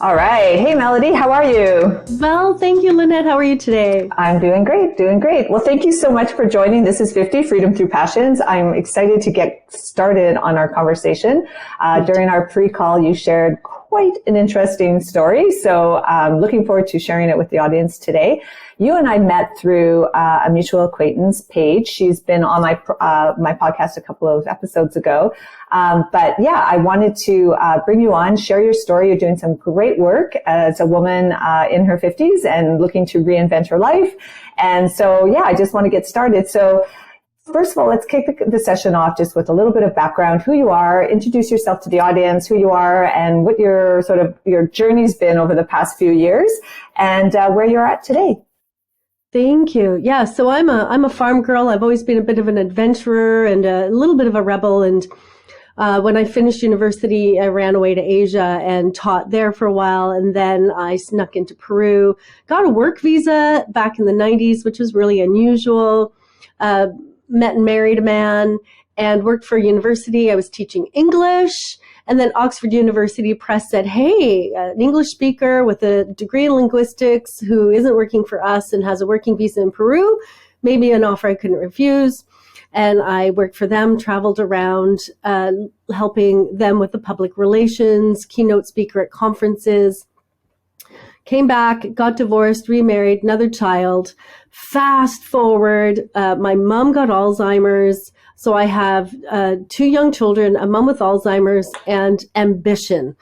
All right. Hey, Melody, how are you? Well, thank you, Lynette. How are you today? I'm doing great, doing great. Well, thank you so much for joining. This is 50 Freedom Through Passions. I'm excited to get started on our conversation. During our pre-call, you shared quite an interesting story. So I'm looking forward to sharing it with the audience today. You and I met through a mutual acquaintance, Paige. She's been on my podcast a couple of episodes ago. But yeah, I wanted to bring you on, share your story. You're doing some great work as a woman in her 50s and looking to reinvent her life. And so, yeah, I just want to get started. So first of all, let's kick the session off just with a little bit of background, who you are, introduce yourself to the audience, who you are, and what your journey's been over the past few years, and where you're at today. Thank you. Yeah, so I'm a farm girl. I've always been a bit of an adventurer and a little bit of a rebel. And when I finished university, I ran away to Asia and taught there for a while. And then I snuck into Peru, got a work visa back in the 90s, which was really unusual. Met and married a man and worked for a university. I was teaching English. And then Oxford University Press said, hey, an English speaker with a degree in linguistics who isn't working for us and has a working visa in Peru, maybe an offer I couldn't refuse. And I worked for them, traveled around, helping them with the public relations, keynote speaker at conferences. Came back, got divorced, remarried, another child. Fast forward, my mom got Alzheimer's. So I have 2 young children, a mom with Alzheimer's, and ambition.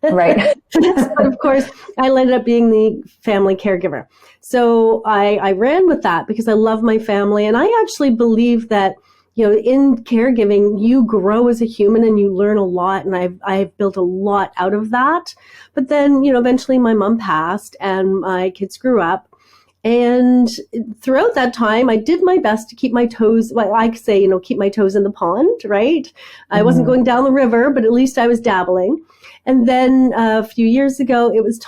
Right. But of course, I ended up being the family caregiver. So I ran with that because I love my family. And I actually believe that, in caregiving, you grow as a human and you learn a lot. And I've built a lot out of that. But then, eventually my mom passed and my kids grew up. And throughout that time, I did my best to keep my toes, keep my toes in the pond, right? I wasn't going down the river, but at least I was dabbling. And then a few years ago, it was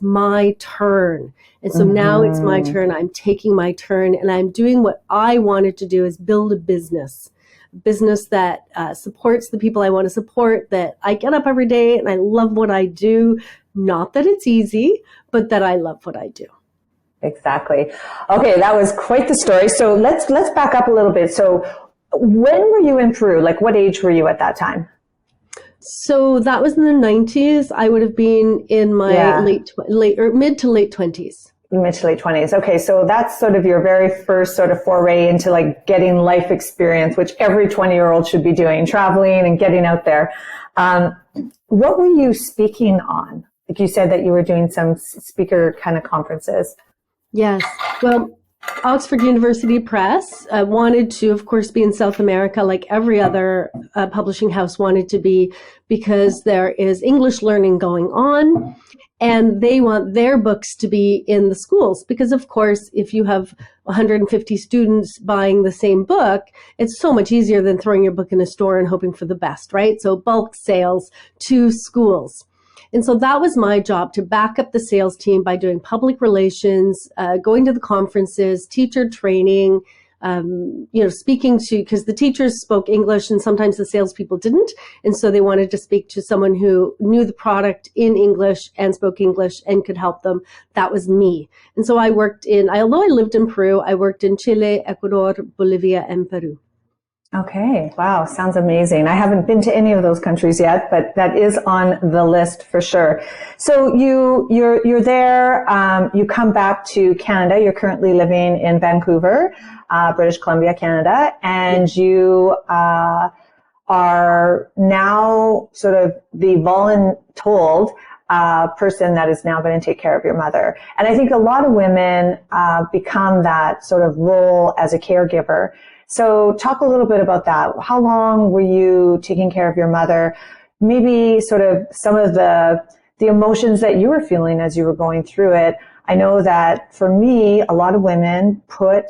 my turn. And so now it's my turn. I'm taking my turn and I'm doing what I wanted to do, is build a business that supports the people I want to support, that I get up every day and I love what I do. Not that it's easy, but that I love what I do. Exactly. Okay, that was quite the story. So let's back up a little bit. So when were you in Peru? Like, what age were you at that time? So that was in the 90s. I would have been in my mid to late 20s. Mid to late 20s. Okay, so that's sort of your very first sort of foray into like getting life experience, which every 20-year-old should be doing, traveling and getting out there. What were you speaking on? Like you said that you were doing some speaker kind of conferences. Yes. Well, Oxford University Press wanted to, of course, be in South America like every other publishing house wanted to be, because there is English learning going on and they want their books to be in the schools. Because, of course, if you have 150 students buying the same book, it's so much easier than throwing your book in a store and hoping for the best, right? So bulk sales to schools. And so that was my job, to back up the sales team by doing public relations, going to the conferences, teacher training, speaking to, because the teachers spoke English and sometimes the salespeople didn't. And so they wanted to speak to someone who knew the product in English and spoke English and could help them. That was me. And so I worked although I lived in Peru, I worked in Chile, Ecuador, Bolivia, and Peru. Okay. Wow. Sounds amazing. I haven't been to any of those countries yet, but that is on the list for sure. So you're there. You come back to Canada. You're currently living in Vancouver, British Columbia, Canada, and you are now sort of the voluntold person that is now going to take care of your mother. And I think a lot of women become that sort of role as a caregiver. So talk a little bit about that. How long were you taking care of your mother? Maybe sort of some of the emotions that you were feeling as you were going through it. I know that for me, a lot of women put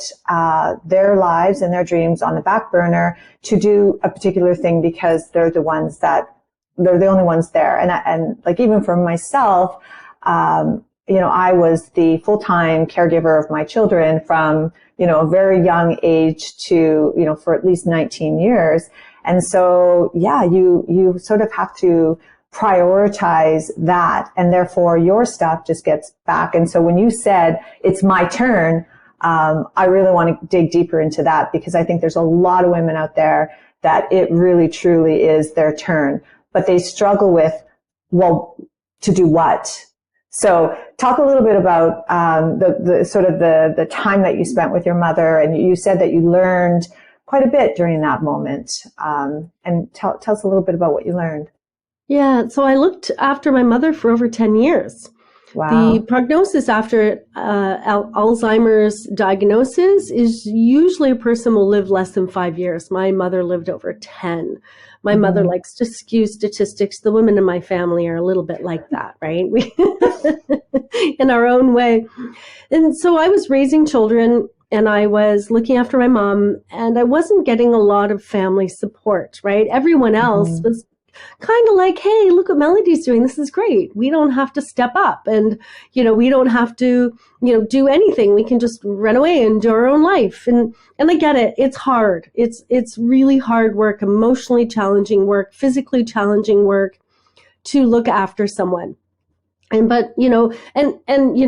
their lives and their dreams on the back burner to do a particular thing because they're the only ones there. And like even for myself, I was the full-time caregiver of my children from, a very young age to, for at least 19 years. And so, yeah, you sort of have to prioritize that, and therefore your stuff just gets back. And so when you said it's my turn, I really want to dig deeper into that, because I think there's a lot of women out there that it really truly is their turn, but they struggle with, well, to do what? So talk a little bit about the sort of the time that you spent with your mother, and you said that you learned quite a bit during that moment. And tell us a little bit about what you learned. Yeah, so I looked after my mother for over 10 years. Wow. The prognosis after Alzheimer's diagnosis is usually a person will live less than 5 years. My mother lived over 10. My mother likes to skew statistics. The women in my family are a little bit like that, right? We in our own way. And so I was raising children, and I was looking after my mom, and I wasn't getting a lot of family support, right? Everyone else was kind of like, hey, look what Melody's doing. This is great. We don't have to step up, and, we don't have to, do anything. We can just run away and do our own life. And I get it. It's hard. It's really hard work, emotionally challenging work, physically challenging work to look after someone. But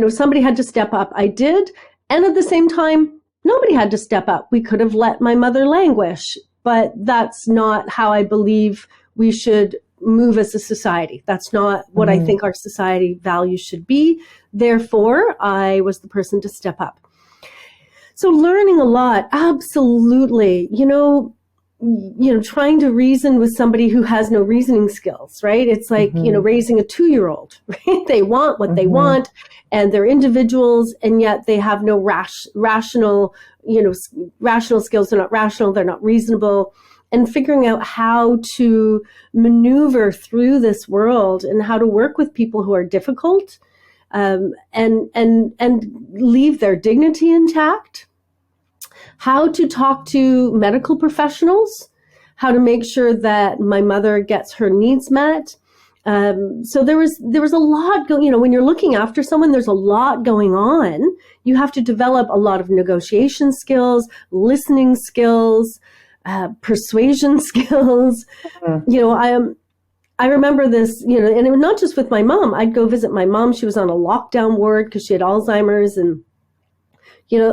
somebody had to step up. I did. And at the same time, nobody had to step up. We could have let my mother languish, but that's not how I believe we should move as a society. That's not what I think our society values should be. Therefore, I was the person to step up. So learning a lot, absolutely. Trying to reason with somebody who has no reasoning skills, right? It's like, raising a 2-year-old, right? They want what they want, and they're individuals, and yet they have no rational skills. They're not rational. They're not reasonable. And figuring out how to maneuver through this world and how to work with people who are difficult, and leave their dignity intact. How to talk to medical professionals, how to make sure that my mother gets her needs met. So there was a lot going, when you're looking after someone, there's a lot going on. You have to develop a lot of negotiation skills, listening skills, persuasion skills. I remember this, and it was not just with my mom. I'd go visit my mom. She was on a lockdown ward because she had Alzheimer's, and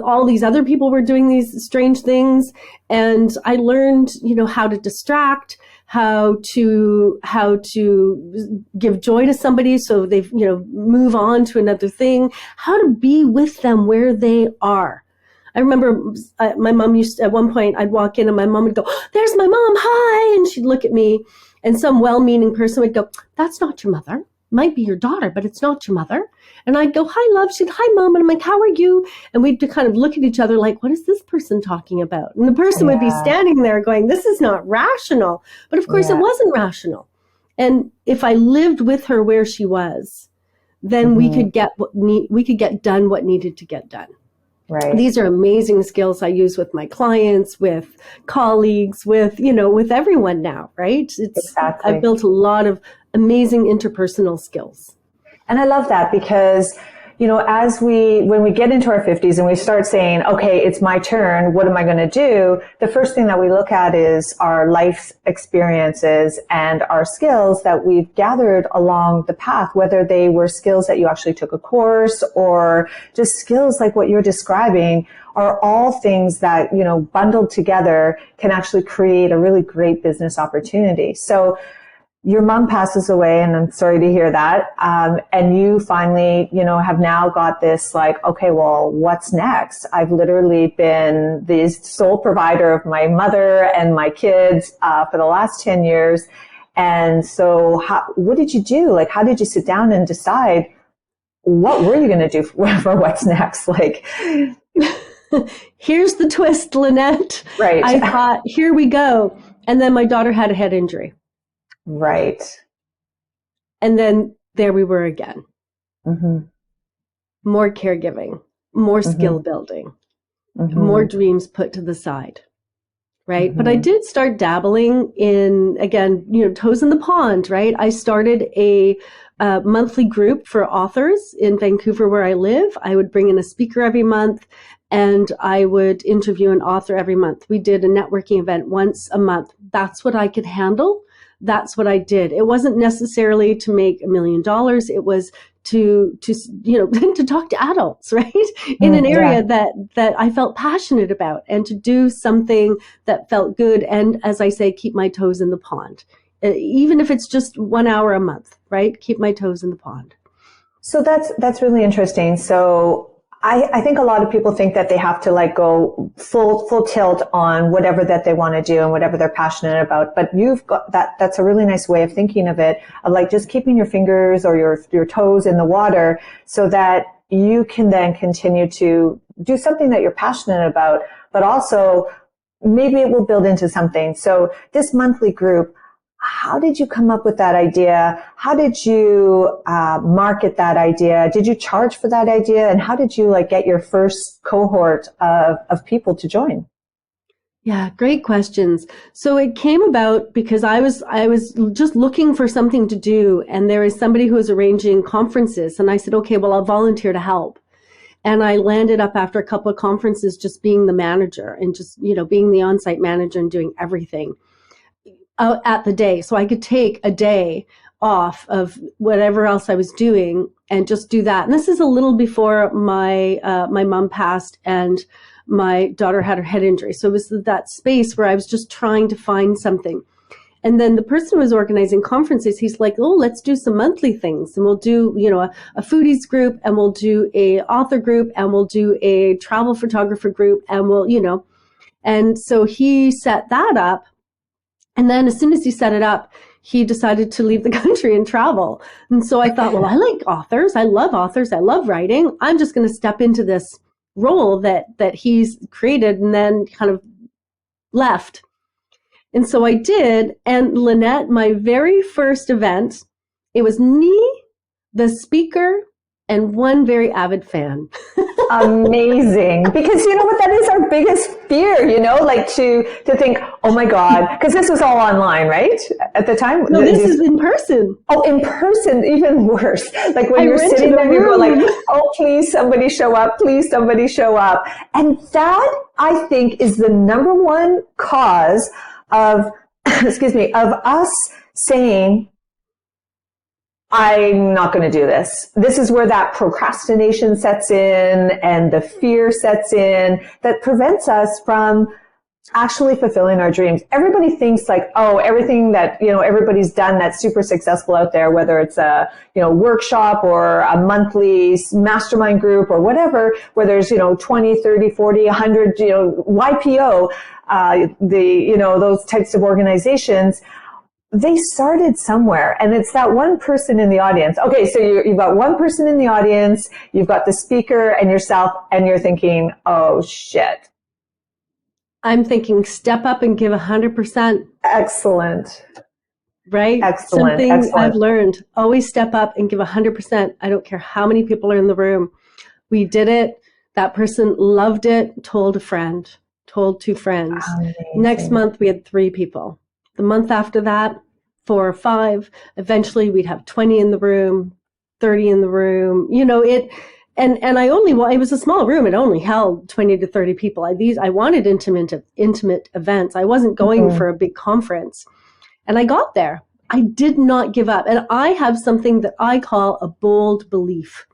all these other people were doing these strange things. And I learned, how to distract, how to give joy to somebody so they, move on to another thing, how to be with them where they are. I remember my mom used to, at one point, I'd walk in and my mom would go, "There's my mom, hi." And she'd look at me, and some well-meaning person would go, "That's not your mother. Might be your daughter, but it's not your mother." And I'd go, "Hi, love." She'd, "Hi, Mom." And I'm like, "How are you?" And we'd kind of look at each other like, what is this person talking about? And the person would be standing there going, this is not rational. But of course it wasn't rational. And if I lived with her where she was, then we could get done what needed to get done. Right. These are amazing skills I use with my clients, with colleagues, with everyone now, right? Exactly. I've built a lot of amazing interpersonal skills. And I love that because, when we get into our 50s and we start saying, okay, it's my turn, what am I going to do? The first thing that we look at is our life experiences and our skills that we've gathered along the path, whether they were skills that you actually took a course or just skills like what you're describing, are all things that, bundled together can actually create a really great business opportunity. So your mom passes away, and I'm sorry to hear that. And you finally, have now got this like, okay, well, what's next? I've literally been the sole provider of my mother and my kids for the last 10 years. And so what did you do? Like, how did you sit down and decide what were you going to do for what's next? Like, here's the twist, Lynette. Right. I thought, here we go. And then my daughter had a head injury. Right. And then there we were again. More caregiving, more skill building, more dreams put to the side. Right. But I did start dabbling in, again, toes in the pond, right? I started a monthly group for authors in Vancouver where I live. I would bring in a speaker every month, and I would interview an author every month. We did a networking event once a month. That's what I could handle. that's what I did. It wasn't necessarily to make $1 million. It was to to talk to adults, right? In an area that I felt passionate about, and to do something that felt good. And as I say, keep my toes in the pond, even if it's just 1 hour a month, right? Keep my toes in the pond. So that's really interesting. So I think a lot of people think that they have to like go full tilt on whatever that they want to do and whatever they're passionate about. But you've got that's a really nice way of thinking of it, of like just keeping your fingers or your toes in the water so that you can then continue to do something that you're passionate about, but also maybe it will build into something. So this monthly group, how did you come up with that idea? How did you market that idea? Did you charge for that idea? And how did you like get your first cohort of people to join? Yeah, great questions. So it came about because I was just looking for something to do, and there is somebody who was arranging conferences, and I said, okay, well, I'll volunteer to help. And I landed up after a couple of conferences just being the manager and just, being the on-site manager and doing everything at the day. So I could take a day off of whatever else I was doing and just do that. And this is a little before my mom passed and my daughter had her head injury. So it was that space where I was just trying to find something. And then the person who was organizing conferences, he's like, oh, let's do some monthly things. And we'll do, a foodies group, and we'll do a author group, and we'll do a travel photographer group, and we'll. And so he set that up. And then as soon as he set it up, he decided to leave the country and travel. And so I thought, well, I like authors. I love authors. I love writing. I'm just going to step into this role that he's created, and then kind of left. And so I did. And Lynette, my very first event, it was me, the speaker, and one very avid fan. Amazing. Because you know what, that is our biggest fear, like to think, oh my God, because this was all online, right? At the time? No, this is in person. Oh, in person, even worse. Like when you're sitting there, you go like, oh, please somebody show up. Please somebody show up. And that, I think, is the number one cause of, of us saying, I'm not going to do this. This is where that procrastination sets in and the fear sets in that prevents us from actually fulfilling our dreams. Everybody thinks like, oh, everything that, everybody's done that's super successful out there, whether it's a, workshop or a monthly mastermind group or whatever, where there's, 20, 30, 40, 100, YPO, those types of organizations. They started somewhere, and it's that one person in the audience. Okay, so you've got one person in the audience, you've got the speaker and yourself, and you're thinking, oh, shit. I'm thinking, step up and give 100%. Excellent. Right? Excellent. Something I've learned, always step up and give 100%. I don't care how many people are in the room. We did it. That person loved it, told a friend, told 2 friends. Amazing. Next month, we had 3 people. The month after that, 4 or 5. Eventually, we'd have 20 in the room, 30 in the room. And it was a small room. It only held 20 to 30 people. I wanted intimate events. I wasn't going for a big conference. And I got there. I did not give up. And I have something that I call a bold belief.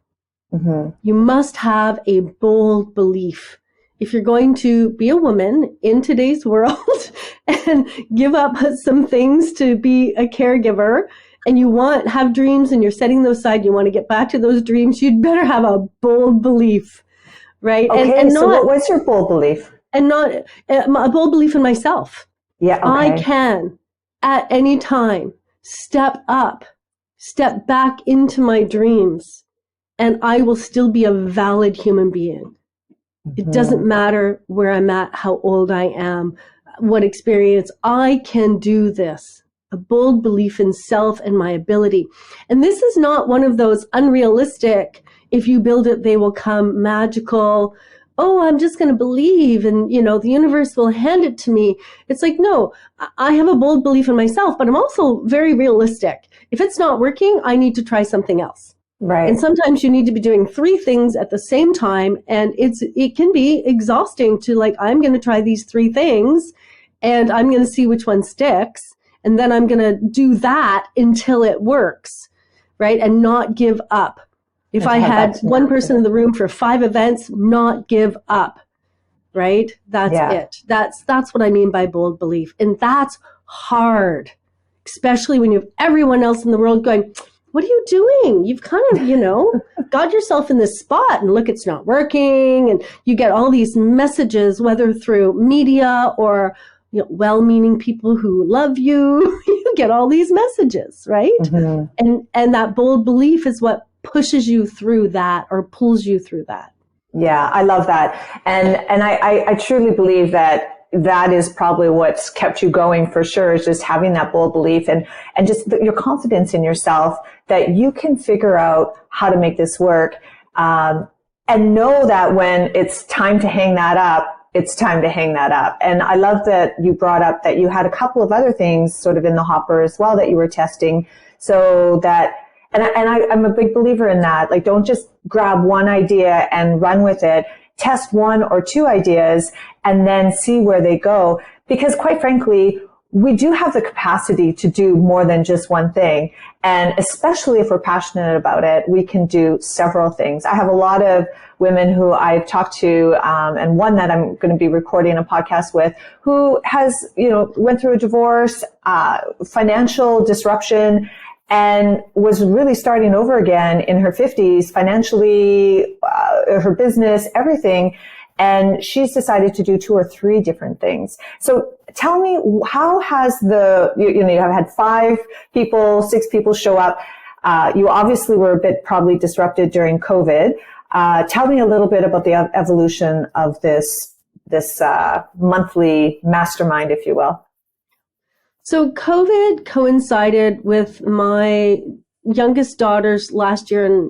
Mm-hmm. You must have a bold belief. If you're going to be a woman in today's world and give up some things to be a caregiver, and you have dreams and you're setting those aside, you want to get back to those dreams, you'd better have a bold belief, right? Okay, so what's your bold belief? And not a bold belief in myself. Yeah, okay. I can, at any time, step up, step back into my dreams, and I will still be a valid human being. It doesn't matter where I'm at, how old I am, what experience. I can do this. A bold belief in self and my ability. And this is not one of those unrealistic, if you build it, they will come, magical, oh, I'm just going to believe and, the universe will hand it to me. It's like, no, I have a bold belief in myself, but I'm also very realistic. If it's not working, I need to try something else. Right. And sometimes you need to be doing 3 things at the same time. And it can be exhausting to like, I'm going to try these 3 things and I'm going to see which one sticks. And then I'm going to do that until it works, right? And not give up. If I had one person in the room for 5 events, not give up, right? That's it. That's what I mean by bold belief. And that's hard, especially when you have everyone else in the world going, what are you doing? You've kind of, got yourself in this spot and look, it's not working. And you get all these messages, whether through media or well-meaning people who love you. You get all these messages, right? Mm-hmm. And that bold belief is what pushes you through that or pulls you through that. Yeah, I love that. And I truly believe that is probably what's kept you going for sure, is just having that bold belief and just your confidence in yourself that you can figure out how to make this work. And know that when it's time to hang that up, it's time to hang that up. And I love that you brought up that you had a couple of other things sort of in the hopper as well that you were testing, so that, I'm a big believer in that. Like, don't just grab one idea and run with it. Test 1 or 2 ideas and then see where they go. Because quite frankly, we do have the capacity to do more than just one thing. And especially if we're passionate about it, we can do several things. I have a lot of women who I've talked to, and one that I'm going to be recording a podcast with, who has, went through a divorce, financial disruption, and was really starting over again in her 50s, financially, her business, everything. And she's decided to do 2 or 3 different things. So tell me, how has you have had 5 people, 6 people show up. You obviously were a bit probably disrupted during COVID. Tell me a little bit about the evolution of this monthly mastermind, if you will. So COVID coincided with my youngest daughter's last year in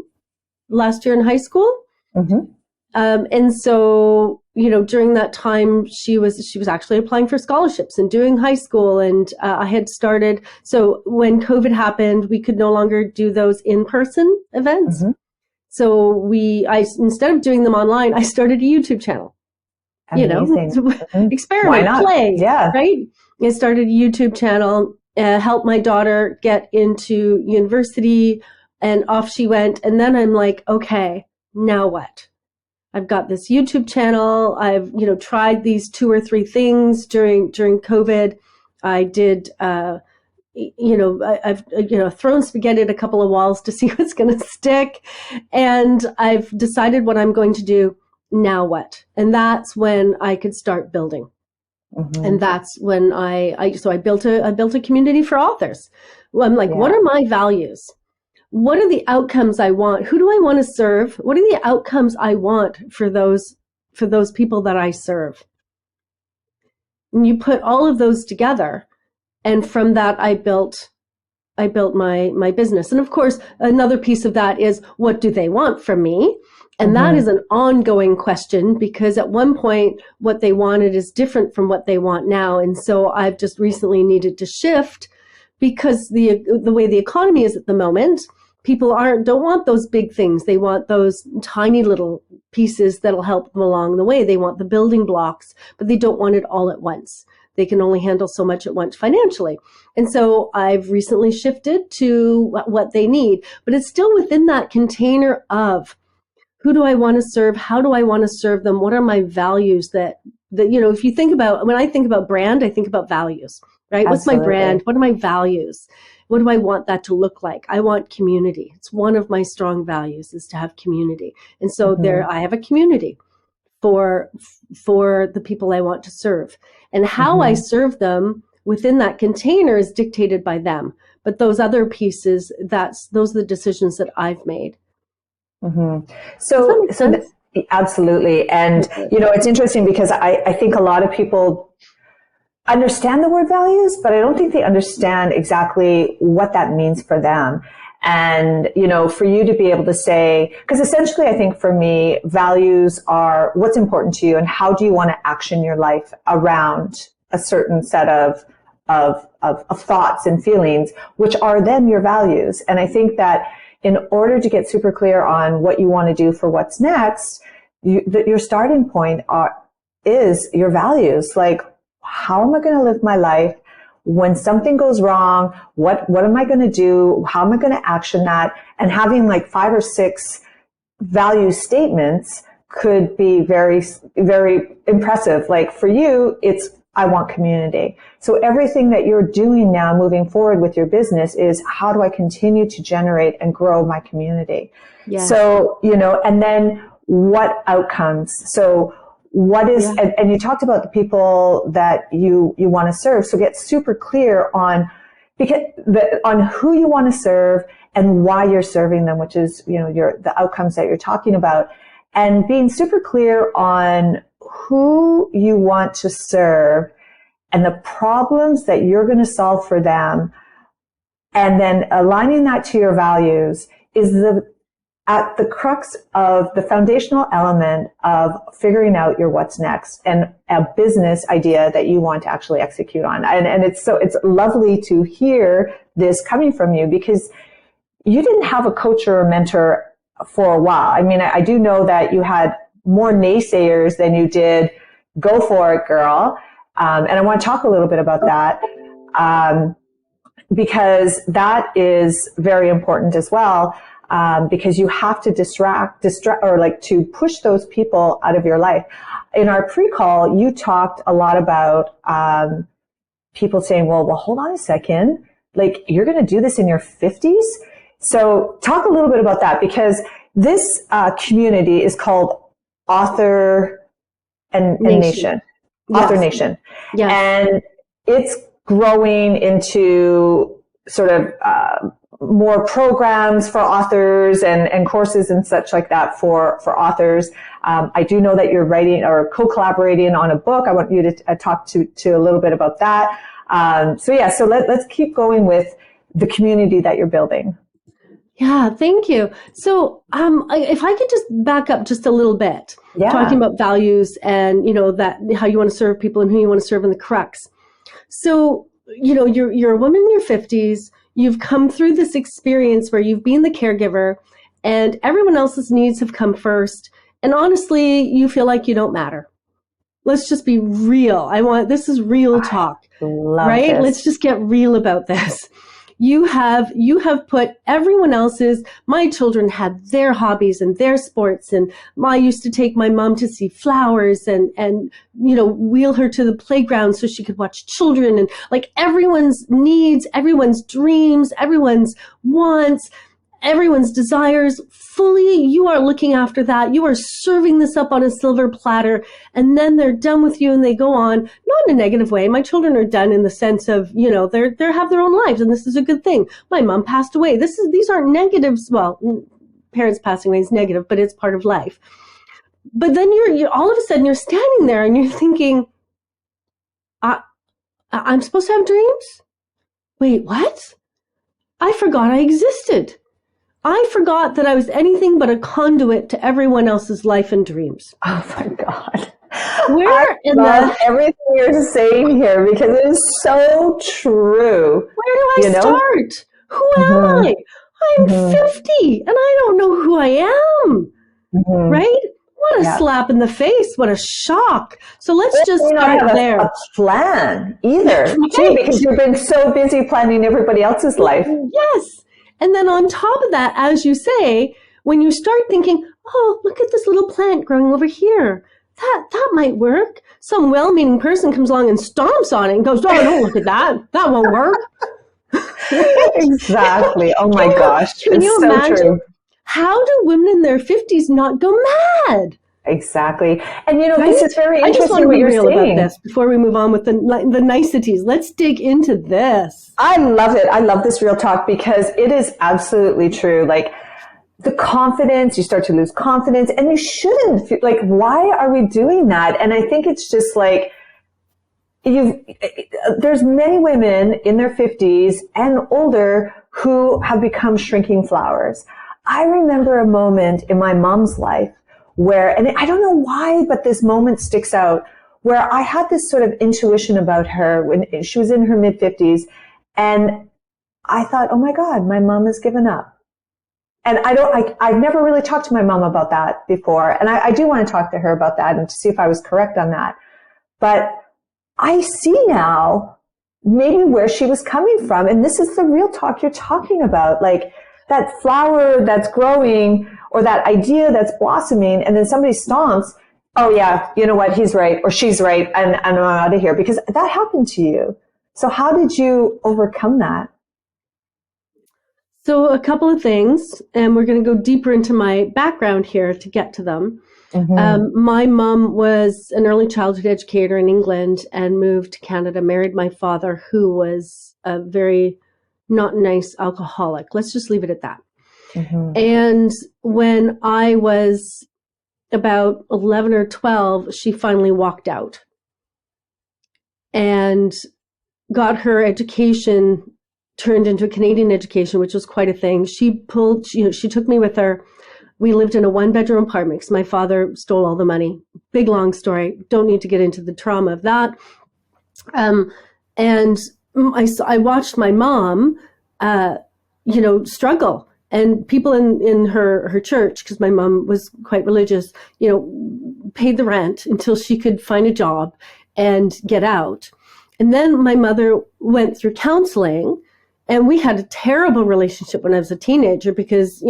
high school. Mm-hmm. And so, during that time, she was actually applying for scholarships and doing high school. And I had started. So when COVID happened, we could no longer do those in-person events. Mm-hmm. So instead of doing them online, I started a YouTube channel. Amazing. Experiment, play, right? I started a YouTube channel, helped my daughter get into university, and off she went. And then I'm like, okay, now what? I've got this YouTube channel. I've, tried these 2 or 3 things during COVID. I did, I've, thrown spaghetti at a couple of walls to see what's going to stick. And I've decided what I'm going to do. Now what? And that's when I could start building. Mm-hmm. And that's when I built a community for authors. Well, I'm like, what are my values? What are the outcomes I want? Who do I want to serve? What are the outcomes I want for those people that I serve? And you put all of those together, and from that I built my business. And of course, another piece of that is, what do they want from me? And that is an ongoing question, because at one point what they wanted is different from what they want now. And so I've just recently needed to shift, because the way the economy is at the moment, people don't want those big things. They want those tiny little pieces that'll help them along the way. They want the building blocks, but they don't want it all at once. They can only handle so much at once financially. And so I've recently shifted to what they need, but it's still within that container of, who do I want to serve? How do I want to serve them? What are my values that if you think about, when I think about brand, I think about values, right? Absolutely. What's my brand? What are my values? What do I want that to look like? I want community. It's one of my strong values, is to have community. And so I have a community for the people I want to serve. And how I serve them within that container is dictated by them. But those other pieces, those are the decisions that I've made. Mm-hmm. So absolutely. And, it's interesting, because I think a lot of people understand the word values, but I don't think they understand exactly what that means for them. And, for you to be able to say, because essentially I think for me, values are what's important to you and how do you want to action your life around a certain set of thoughts and feelings, which are then your values. And I think that in order to get super clear on what you want to do for what's next, your starting point is your values. Like, how am I going to live my life? when something goes wrong, what am I going to do? How am I going to action that? And having like 5 or 6 value statements could be very, very impressive. Like for you, it's, I want community. So everything that you're doing now moving forward with your business is, how do I continue to generate and grow my community? Yeah. So, and then what outcomes? So what is, and you talked about the people that you want to serve. So get super clear on, on who you want to serve and why you're serving them, which is, the outcomes that you're talking about, and being super clear on who you want to serve and the problems that you're going to solve for them. And then aligning that to your values is at the crux of the foundational element of figuring out your what's next and a business idea that you want to actually execute on. And it's lovely to hear this coming from you, because you didn't have a coach or a mentor for a while. I mean, I do know that you had more naysayers than you did go for it, girl. And I want to talk a little bit about that. Because that is very important as well. Because you have to distract, or like to push those people out of your life. In our pre-call, you talked a lot about people saying, well, hold on a second. Like, you're going to do this in your 50s? So talk a little bit about that, because this community is called Author and Nation. Yes. Author Nation. Yes. And it's growing into sort of more programs for authors and courses and such like that for authors. I do know that you're writing or co-collaborating on a book. I want you to talk to a little bit about that. So let's keep going with the community that you're building. Yeah, thank you. So, if I could just back up just a little bit, talking about values and, that how you want to serve people and who you want to serve in the crux. So, you're a woman in your 50s. You've come through this experience where you've been the caregiver and everyone else's needs have come first. And honestly, you feel like you don't matter. Let's just be real. This is real talk, right? This. Let's just get real about this. You have put everyone else's, my children had their hobbies and their sports, and I used to take my mom to see flowers and wheel her to the playground so she could watch children, and like everyone's needs, everyone's dreams, everyone's wants, everyone's desires, fully you are looking after that. You are serving this up on a silver platter, and then they're done with you and they go on, not in a negative way. My children are done in the sense of, they have their own lives, and this is a good thing. My mom passed away. These aren't negatives. Well, parents passing away is negative, but it's part of life. But then you're all of a sudden you're standing there and you're thinking, I'm supposed to have dreams? Wait, what? I forgot I existed. I forgot that I was anything but a conduit to everyone else's life and dreams. Oh my God. Where in everything you're saying here, because it is so true. Where do I start? Who am I? I'm 50 and I don't know who I am. Right? What a slap in the face. What a shock. So let's just start there. A plan either, too, because you've been so busy planning everybody else's life. Yes. And then on top of that, as you say, when you start thinking, oh, look at this little plant growing over here. That might work. Some well-meaning person comes along and stomps on it and goes, oh, don't look at that. That won't work. Exactly. Oh my gosh. Can you imagine? True. How do women in their 50s not go mad? Exactly. And this is very interesting. I just want to what be you're real saying about this before we move on with the niceties. Let's dig into this. I love it. I love this real talk, because it is absolutely true. Like, the confidence, you start to lose confidence, and you shouldn't feel like, why are we doing that? And I think it's just like, there's many women in their 50s and older who have become shrinking flowers. I remember a moment in my mom's life where, and I don't know why, but this moment sticks out, where I had this sort of intuition about her when she was in her mid 50s. And I thought, oh my God, my mom has given up. And I've never really talked to my mom about that before. And I do want to talk to her about that and to see if I was correct on that. But I see now maybe where she was coming from. And this is the real talk you're talking about, like that flower that's growing or that idea that's blossoming, and then somebody stomps, oh yeah, you know what, he's right or she's right, and I'm out of here, because that happened to you. So how did you overcome that? So a couple of things, and we're going to go deeper into my background here to get to them. My mom was an early childhood educator in England and moved to Canada, married my father, who was a very not nice alcoholic. Let's just leave it at that. And when I was about 11 or 12, she finally walked out and got her education turned into a Canadian education, which was quite a thing. She took me with her. We lived in a 1-bedroom apartment because my father stole all the money. Big, long story. Don't need to get into the trauma of that. And I watched my mom, struggle. And people in her church, because my mom was quite religious, paid the rent until she could find a job and get out. And then my mother went through counseling, and we had a terrible relationship when I was a teenager because,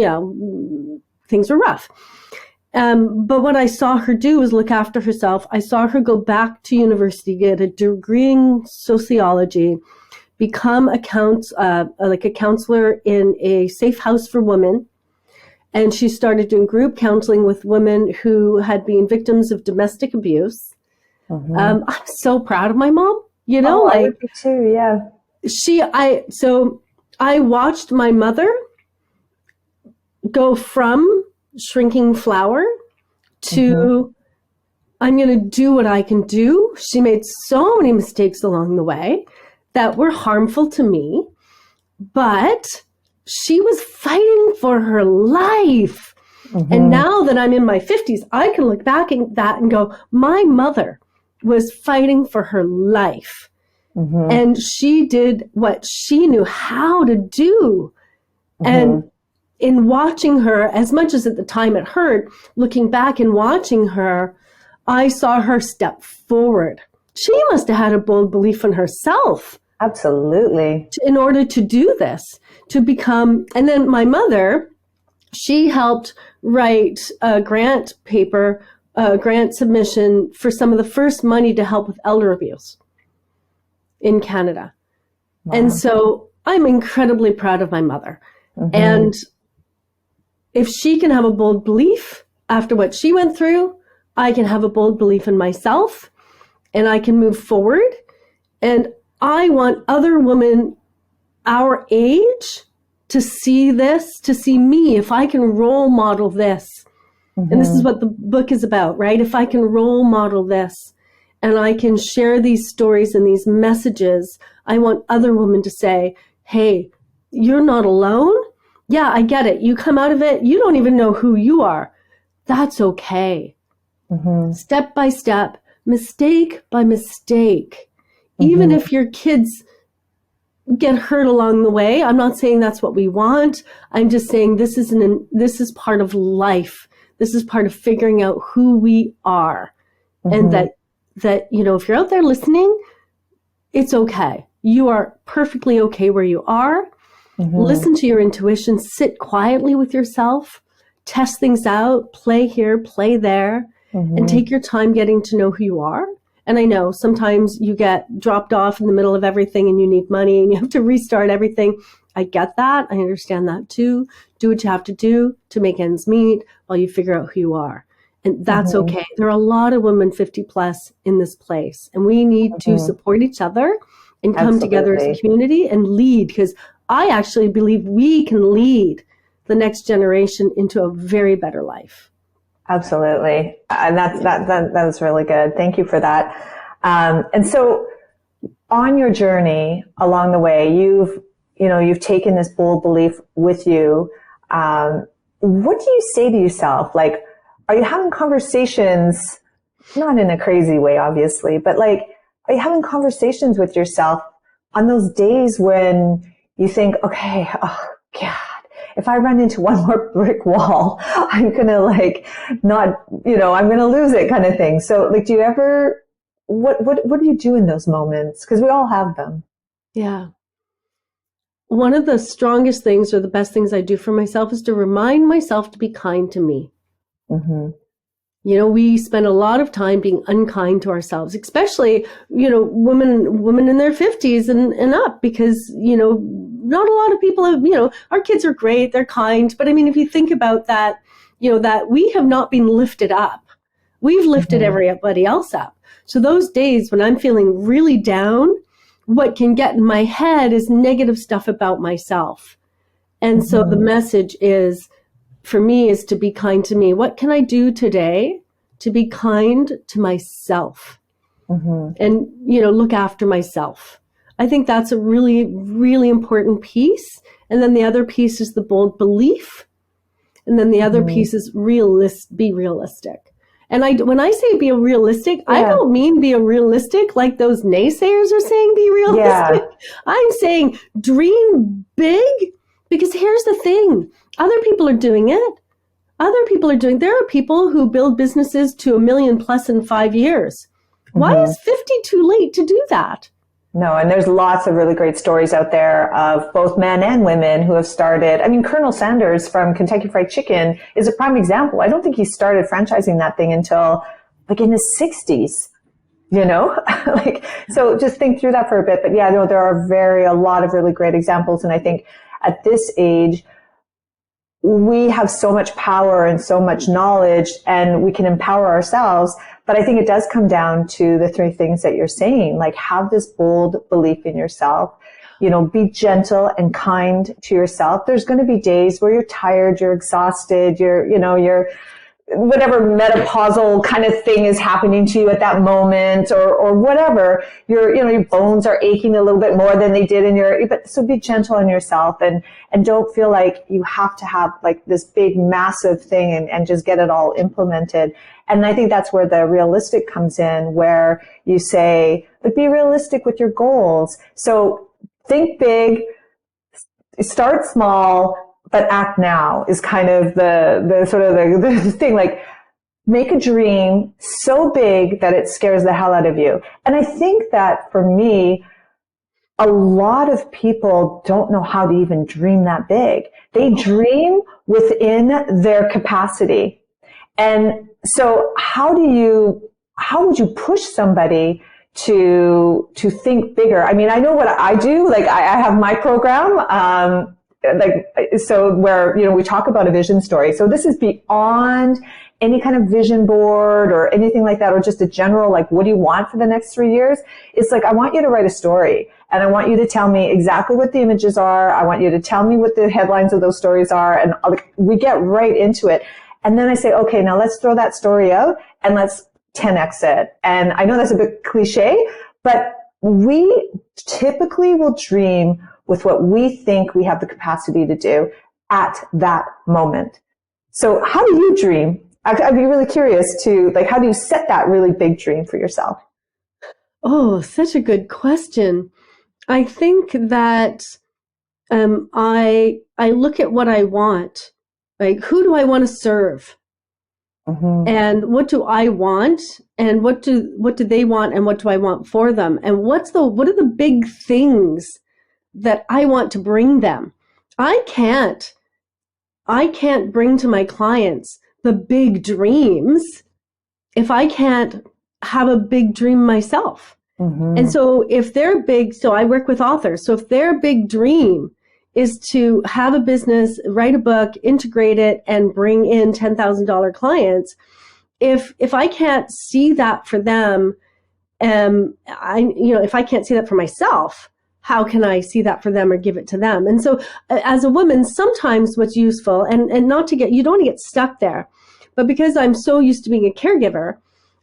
things were rough. But what I saw her do was look after herself. I saw her go back to university, get a degree in sociology, become a counselor in a safe house for women. And she started doing group counseling with women who had been victims of domestic abuse. I'm so proud of my mom, I would be too, yeah. So I watched my mother go from shrinking flower to I'm going to do what I can do. She made so many mistakes along the way that were harmful to me, but she was fighting for her life. And now that I'm in my 50s, I can look back at that and go, my mother was fighting for her life. And she did what she knew how to do. And in watching her, as much as at the time it hurt, looking back and watching her, I saw her step forward. She must have had a bold belief in herself. Absolutely. In order to do this, to become, and then my mother, she helped write a grant paper, a grant submission for some of the first money to help with elder abuse in Canada. Wow. And so I'm incredibly proud of my mother. And if she can have a bold belief after what she went through, I can have a bold belief in myself and I can move forward. And I want other women our age to see this, to see me, if I can role model this. And this is what the book is about, right? If I can role model this and I can share these stories and these messages, I want other women to say, hey, you're not alone. Yeah, I get it. You come out of it. You don't even know who you are. That's okay. Step by step, mistake by mistake. Even if your kids get hurt along the way, I'm not saying that's what we want. I'm just saying this is part of life. This is part of figuring out who we are. And that, if you're out there listening, it's okay. You are perfectly okay where you are. Listen to your intuition, sit quietly with yourself, test things out, play here, play there, and take your time getting to know who you are. And I know sometimes you get dropped off in the middle of everything and you need money and you have to restart everything. I get that. I understand that too. Do what you have to do to make ends meet while you figure out who you are. And that's okay. There are a lot of women 50 plus in this place, and we need to support each other and come together as a community and lead, because I actually believe we can lead the next generation into a very better life. Absolutely. And that was really good. Thank you for that. And so on your journey along the way, you've taken this bold belief with you. What do you say to yourself? Like, are you having conversations, not in a crazy way, obviously, but like, are you having conversations with yourself on those days when you think, okay, oh God, if I run into one more brick wall, I'm going to I'm going to lose it kind of thing. So like, do you ever, what do you do in those moments? Because we all have them. Yeah. One of the strongest things or the best things I do for myself is to remind myself to be kind to me. Mm-hmm. You know, we spend a lot of time being unkind to ourselves, especially, you know, women in their 50s and up, because, you know, not a lot of people have, you know, our kids are great, they're kind. But I mean, if you think about that, you know, that we have not been lifted up. We've lifted Mm-hmm. everybody else up. So those days when I'm feeling really down, what can get in my head is negative stuff about myself. And so the Mm-hmm. message is, for me, is to be kind to me. What can I do today to be kind to myself Mm-hmm. and, you know, look after myself? I think that's a really, really important piece. And then the other piece is the bold belief. And then the other Mm-hmm. piece is be realistic. And when I say be realistic, I Yeah. don't mean be realistic like those naysayers are saying be realistic. Yeah. I'm saying dream big, because here's the thing. Other people are doing it. There are people who build businesses to $1 million plus in 5 years. Why Mm-hmm. is 50 too late to do that? No, and there's lots of really great stories out there of both men and women who have started. I mean, Colonel Sanders from Kentucky Fried Chicken is a prime example. I don't think he started franchising that thing until like in his 60s, you know? Like, so just think through that for a bit. But yeah, no, there are a lot of really great examples. And I think at this age, we have so much power and so much knowledge, and we can empower ourselves. But I think it does come down to the three things that you're saying, like have this bold belief in yourself, you know, be gentle and kind to yourself. There's going to be days where you're tired, you're exhausted, you're whatever menopausal kind of thing is happening to you at that moment, or whatever, your bones are aching a little bit more than they did but so be gentle on yourself and don't feel like you have to have like this big massive thing and just get it all implemented. And I think that's where the realistic comes in, where you say, but be realistic with your goals. So think big, start small, but act now is kind of the sort of the thing. Like, make a dream so big that it scares the hell out of you. And I think that for me, a lot of people don't know how to even dream that big. They dream within their capacity. And so how would you push somebody to think bigger? I mean, I know what I do. Like I have my program, so where, you know, we talk about a vision story. So this is beyond any kind of vision board or anything like that, or just a general, like, what do you want for the next 3 years? It's like, I want you to write a story, and I want you to tell me exactly what the images are. I want you to tell me what the headlines of those stories are. And we get right into it. And then I say, okay, now let's throw that story out and let's 10x it. And I know that's a bit cliche, but we typically will dream with what we think we have the capacity to do at that moment. So how do you dream? I'd be really curious to, like, how do you set that really big dream for yourself? Oh, such a good question. I think that I look at what I want. Like, who do I want to serve? Mm-hmm. And what do I want? And what do they want? And what do I want for them? And what are the big things that I want to bring them? I can't bring to my clients the big dreams if I can't have a big dream myself. Mm-hmm. And so if they're big, so I work with authors. So if their big dream is to have a business, write a book, integrate it, and bring in $10,000 clients, if I can't see that for them, if I can't see that for myself, how can I see that for them or give it to them? And so as a woman, sometimes what's useful, and not to you don't want to get stuck there, but because I'm so used to being a caregiver,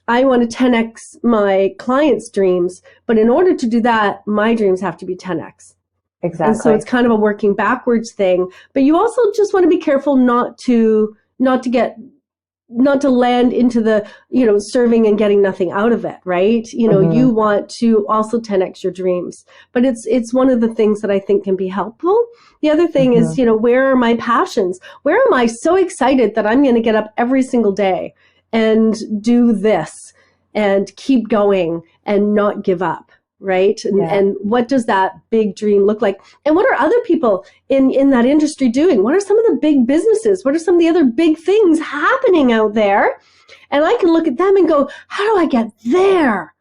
I want to 10x my clients' dreams. But in order to do that, my dreams have to be 10x. Exactly. And so it's kind of a working backwards thing. But you also just want to be careful not to land into the, serving and getting nothing out of it, right? Mm-hmm. You want to also 10x your dreams. But it's one of the things that I think can be helpful. The other thing Mm-hmm. is, where are my passions? Where am I so excited that I'm going to get up every single day and do this and keep going and not give up? right? And what does that big dream look like? And what are other people in that industry doing? What are some of the big businesses? What are some of the other big things happening out there? And I can look at them and go, how do I get there?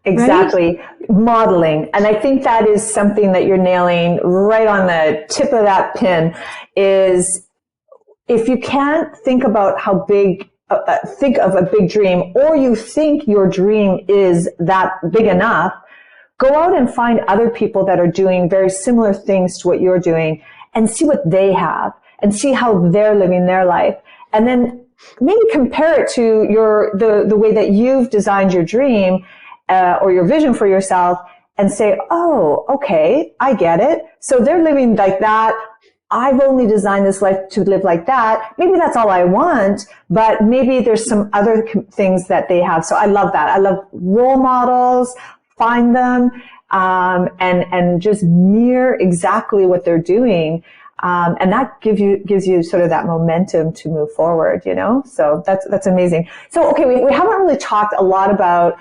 Exactly. Right? Modeling. And I think that is something that you're nailing right on the tip of that pin is if you can't think about how big, think of a big dream, or you think your dream is that big enough, go out and find other people that are doing very similar things to what you're doing and see what they have and see how they're living their life. And then maybe compare it to the way that you've designed your dream or your vision for yourself and say, oh, okay, I get it. So they're living like that. I've only designed this life to live like that. Maybe that's all I want, but maybe there's some other things that they have. So I love that. I love role models, find them, and just mirror exactly what they're doing. And that gives you sort of that momentum to move forward, you know? So that's amazing. So, okay, we haven't really talked a lot about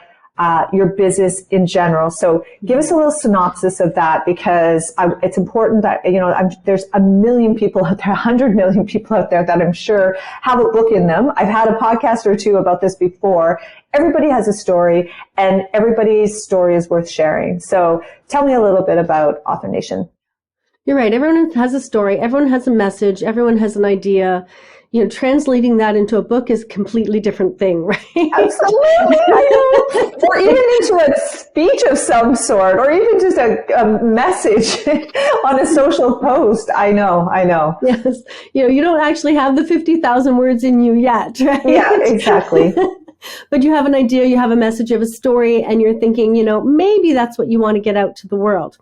your business in general. So give us a little synopsis of that, because it's important that, you know, there's a million people out there, 100 million people out there that I'm sure have a book in them. I've had a podcast or two about this before. Everybody has a story, and everybody's story is worth sharing. So tell me a little bit about Author Nation. You're right. Everyone has a story. Everyone has a message. Everyone has an idea. You know, translating that into a book is a completely different thing, right? Absolutely. I know. Or even into a speech of some sort, or even just a message on a social post. I know. Yes. You know, you don't actually have the 50,000 words in you yet, right? Yeah, exactly. But you have an idea, you have a message, you have a story, and you're thinking, you know, maybe that's what you want to get out to the world.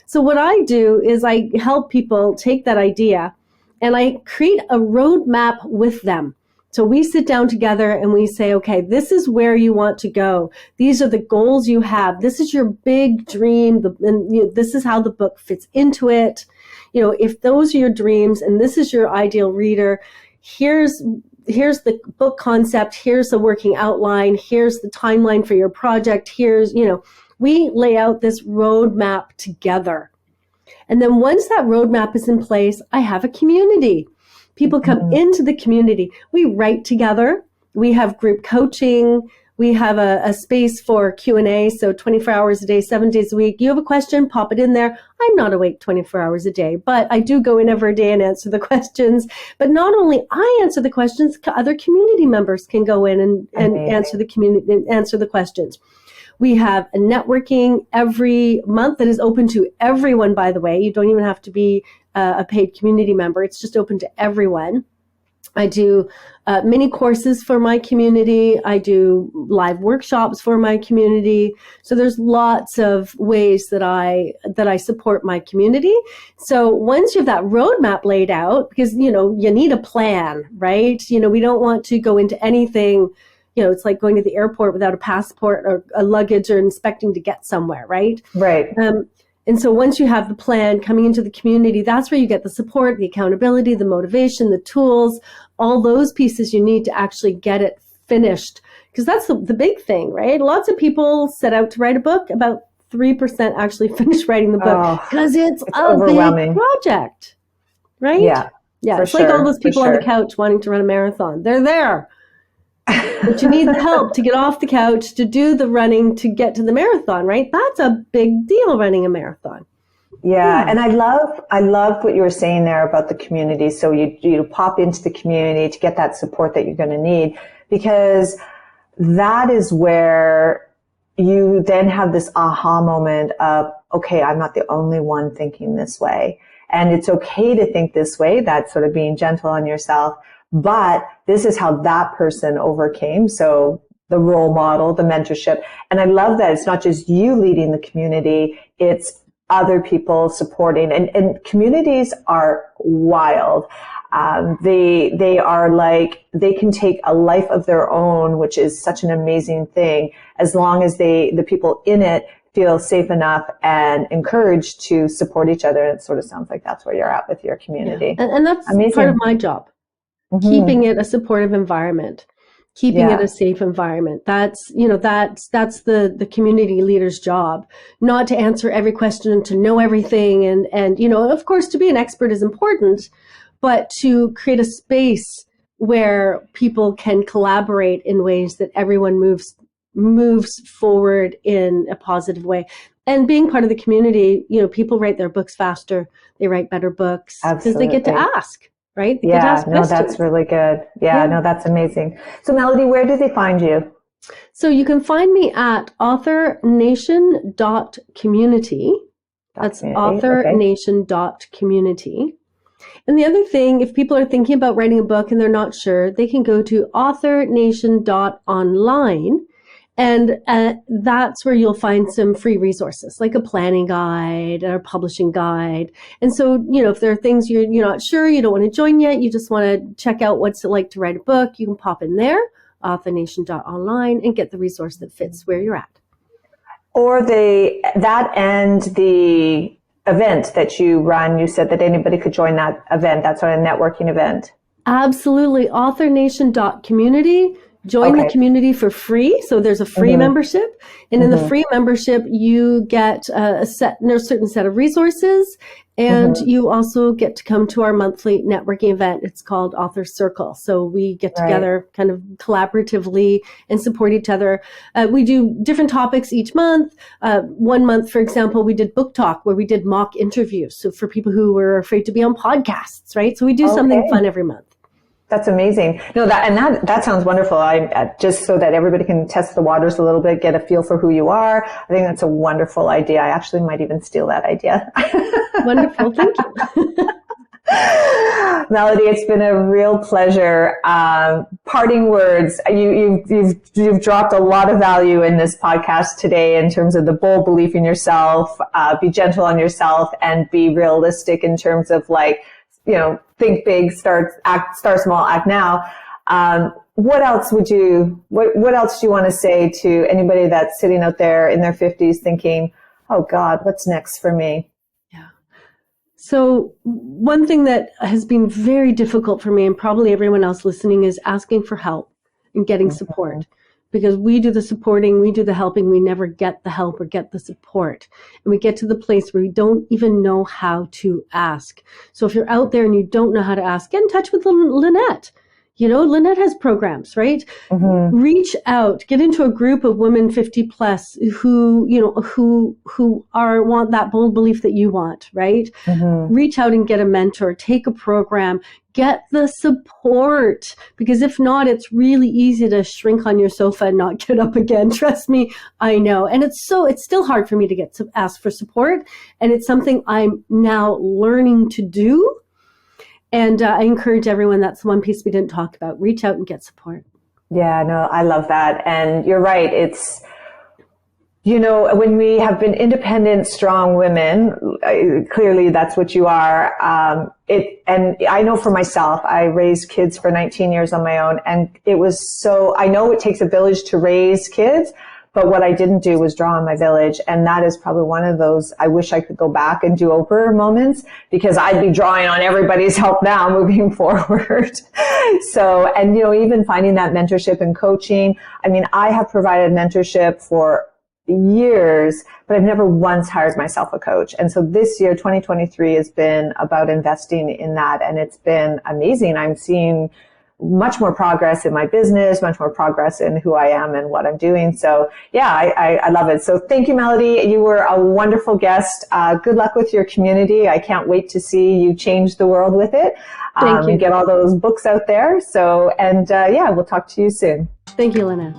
So what I do is I help people take that idea and I create a roadmap with them. So we sit down together and we say, okay, this is where you want to go. These are the goals you have. This is your big dream. And you know, this is how the book fits into it. You know, if those are your dreams and this is your ideal reader, here's the book concept. Here's the working outline. Here's the timeline for your project. Here's, you know, we lay out this roadmap together. And then once that roadmap is in place, I have a community. People come into the community. We write together. We have group coaching. We have a space for Q&A. So 24 hours a day, 7 days a week. You have a question, pop it in there. I'm not awake 24 hours a day, but I do go in every day and answer the questions. But not only I answer the questions, other community members can go in and answer the questions. We have a networking every month that is open to everyone, by the way. You don't even have to be a paid community member. It's just open to everyone. I do mini courses for my community. I do live workshops for my community. So there's lots of ways that I support my community. So once you have that roadmap laid out, because, you know, you need a plan, right? You know, we don't want to go into anything. You know, it's like going to the airport without a passport or a luggage or inspecting to get somewhere, right? Right. And so once you have the plan coming into the community, that's where you get the support, the accountability, the motivation, the tools, all those pieces you need to actually get it finished. Because that's the big thing, right? Lots of people set out to write a book. About 3% actually finish writing the book because it's a big project, right? Yeah. Yeah. It's like all those people on the couch wanting to run a marathon. They're there. But you need the help to get off the couch, to do the running, to get to the marathon, right? That's a big deal, running a marathon. Yeah. And I love what you were saying there about the community. So you pop into the community to get that support that you're going to need, because that is where you then have this aha moment of, okay, I'm not the only one thinking this way. And it's okay to think this way. That's sort of being gentle on yourself. But this is how that person overcame. So the role model, the mentorship. And I love that it's not just you leading the community, it's other people supporting. And communities are wild. They are like, they can take a life of their own, which is such an amazing thing, as long as the people in it feel safe enough and encouraged to support each other. It sort of sounds like that's where you're at with your community. Yeah. And that's amazing. Part of my job. Keeping it a supportive environment, keeping it a safe environment. That's the community leader's job, not to answer every question, to know everything. And, of course, to be an expert is important, but to create a space where people can collaborate in ways that everyone moves forward in a positive way. And being part of the community, people write their books faster. They write better books because they get to ask, right? They get to ask questions. That's really good. No, that's amazing. So Melody, where do they find you? So you can find me at authornation.community. That's authornation.community. And the other thing, if people are thinking about writing a book and they're not sure, they can go to authornation.online. And that's where you'll find some free resources, like a planning guide or a publishing guide. And so, if there are things you're not sure, you don't want to join yet, you just want to check out what's it like to write a book, you can pop in there, authornation.online, and get the resource that fits where you're at. Or that and the event that you run, you said that anybody could join that event. That's a networking event. Absolutely. authornation.community. Join the community for free. So there's a free membership. And in the free membership, you get there's a certain set of resources. And you also get to come to our monthly networking event. It's called Author Circle. So we get together kind of collaboratively and support each other. We do different topics each month. 1 month, for example, we did book talk where we did mock interviews. So for people who were afraid to be on podcasts, right? So we do something fun every month. That's amazing. No, that sounds wonderful. I just so that everybody can test the waters a little bit, get a feel for who you are. I think that's a wonderful idea. I actually might even steal that idea. Wonderful. Thank you. Melody, it's been a real pleasure. Parting words. You've dropped a lot of value in this podcast today in terms of the bold belief in yourself, be gentle on yourself, and be realistic in terms of think big, start small, act now. What else do you want to say to anybody that's sitting out there in their 50s thinking, oh God, what's next for me? Yeah. So one thing that has been very difficult for me, and probably everyone else listening, is asking for help and getting support. Because we do the supporting, we do the helping, we never get the help or get the support. And we get to the place where we don't even know how to ask. So if you're out there and you don't know how to ask, get in touch with Lynette. Lynette has programs, right? Reach out, get into a group of women 50 plus who want that bold belief that you want, right? Reach out and get a mentor, take a program, get the support, because if not, it's really easy to shrink on your sofa and not get up again. Trust me, I know. And it's still hard for me to ask for support. And it's something I'm now learning to do. And I encourage everyone, that's one piece we didn't talk about. Reach out and get support. Yeah, no, I love that. And you're right. It's, when we have been independent, strong women, clearly that's what you are. And I know for myself, I raised kids for 19 years on my own. And I know it takes a village to raise kids. But what I didn't do was draw on my village. And that is probably one of those, I wish I could go back and do over moments, because I'd be drawing on everybody's help now moving forward. So, and, even finding that mentorship and coaching. I mean, I have provided mentorship for years, but I've never once hired myself a coach. And so this year, 2023, has been about investing in that. And it's been amazing. I'm seeing much more progress in my business, much more progress in who I am and what I'm doing. So yeah, I love it. So thank you, Melody. You were a wonderful guest. Good luck with your community. I can't wait to see you change the world with it. Thank you. And get all those books out there. So, and we'll talk to you soon. Thank you, Lynette.